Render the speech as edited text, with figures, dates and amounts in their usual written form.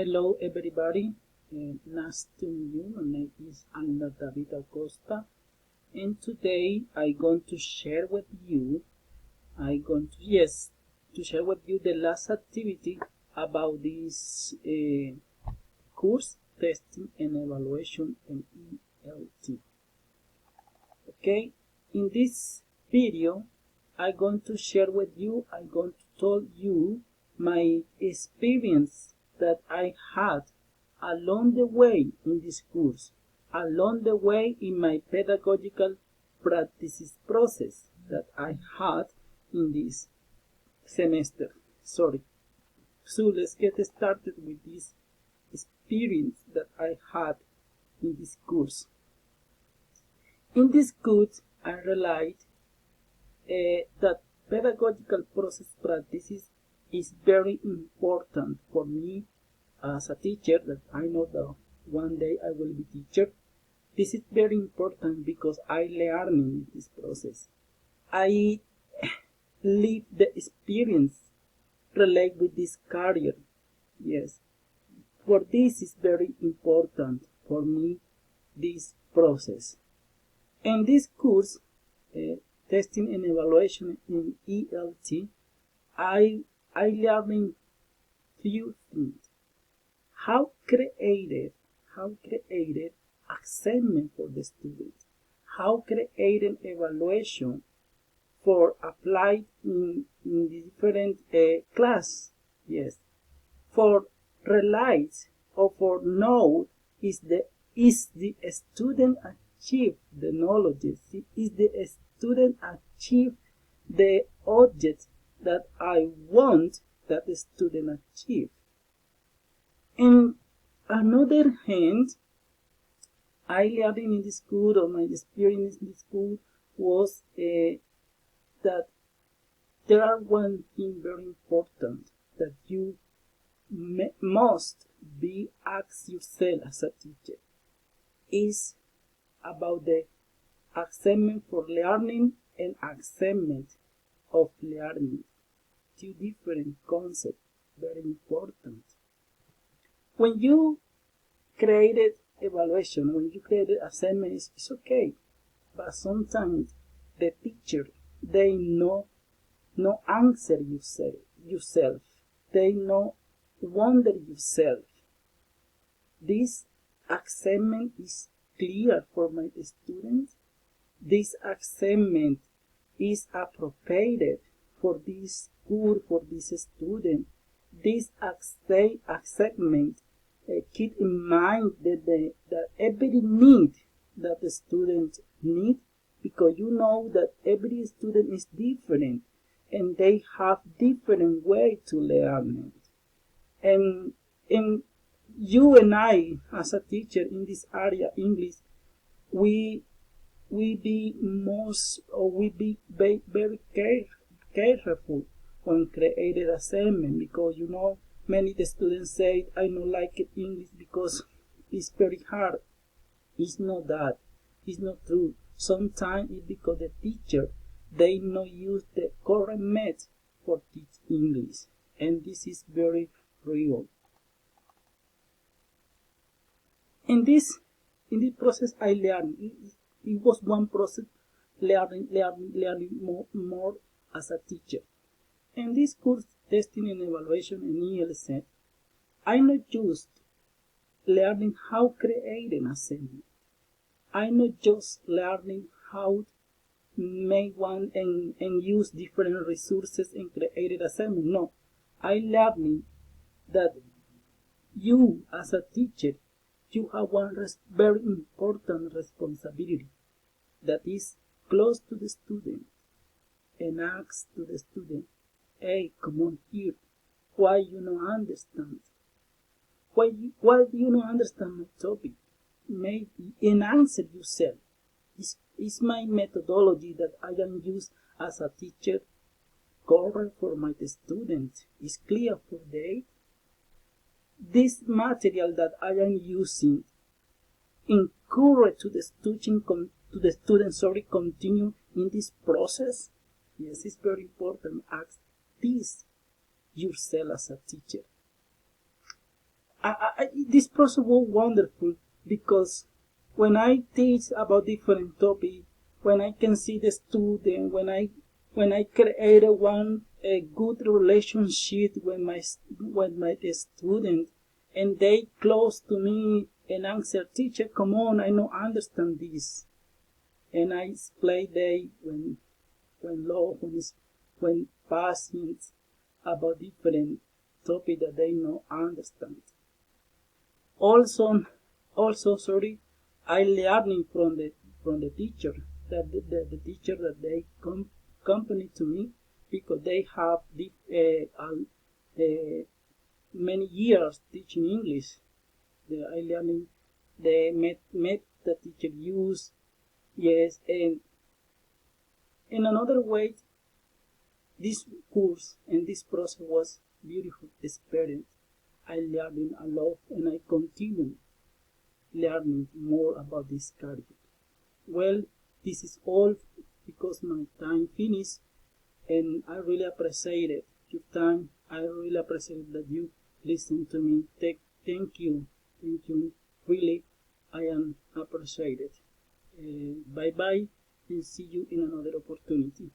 Hello everybody, nice to meet you. My name is Ana David Acosta, and today I'm going to share with you, the last activity about this course, testing and evaluation in ELT. Okay, in this video, I'm going to tell you my experience that I had along the way in this course, along the way in my pedagogical practices process that I had in this semester. So let's get started with this experience that I had in this course. In this course, I realized that pedagogical process practices is very important for me as a teacher, that I know that one day I will be teacher. This is very important because I learn in this process. I live the experience relate with this career. Yes, for this is very important for me, this process. In this course, testing and evaluation in ELT, I learned few things. How created assignment for the students, how created evaluation for applied in the different class. Yes, for realize or for know is the student achieve the knowledge, is the student achieve the object that I want that the student achieve. In another hand, I learned in the school, or my experience in the school was that there are one thing very important that you must be asked yourself as a teacher, is about the assignment for learning and assignment of learning. Two different concepts, very important. When you created evaluation, when you created assignments, it's okay, but sometimes the teacher, they no answer yourself, they no wonder yourself. This assignment is clear for my students. This assignment is appropriate for this school, for this student. This assignment keep in mind that every need that the student need, because you know that every student is different and they have different way to learn it. And you and I, as a teacher in this area, English, we be very careful when created assignment, because you know many the students say I don't like it English because it's very hard. It's not that. It's not true. Sometimes it's because the teacher, they not use the correct method for teach English, and this is very real. In this process, I learned. It was one process, learning more as a teacher. In this course, testing and evaluation in ELC, I not just learning how create an assignment. I not just learning how make one and use different resources and create an assignment. No, I learning that you as a teacher, you have one very important responsibility, that is close to the student and ask to the student, hey, come on here, why you not understand? Why do you not understand my topic? Maybe and answer yourself. Is my methodology that I am use as a teacher correct for my students? Is clear for them? This material that I am using encourage to the student continue in this process. Yes, it's very important. Ask this yourself as a teacher. this process was wonderful because when I teach about different topics, when I can see the student, when I create a good relationship with my student, and they close to me and answer, teacher, come on, I don't understand this, and I explain they when law when patients about different topic that they don't understand. Also, sorry, I learning from the teacher the teacher that they company to me because they have many years teaching English. I learning the met the teacher use, yes, and in another way, this course and this process was beautiful experience. I learned a lot and I continue learning more about this career. Well, this is all because my time finished, and I really appreciate it. Your time, I really appreciate that you listen to me. Thank you. Thank you. Really, I am appreciated. Bye bye, and see you in another opportunity.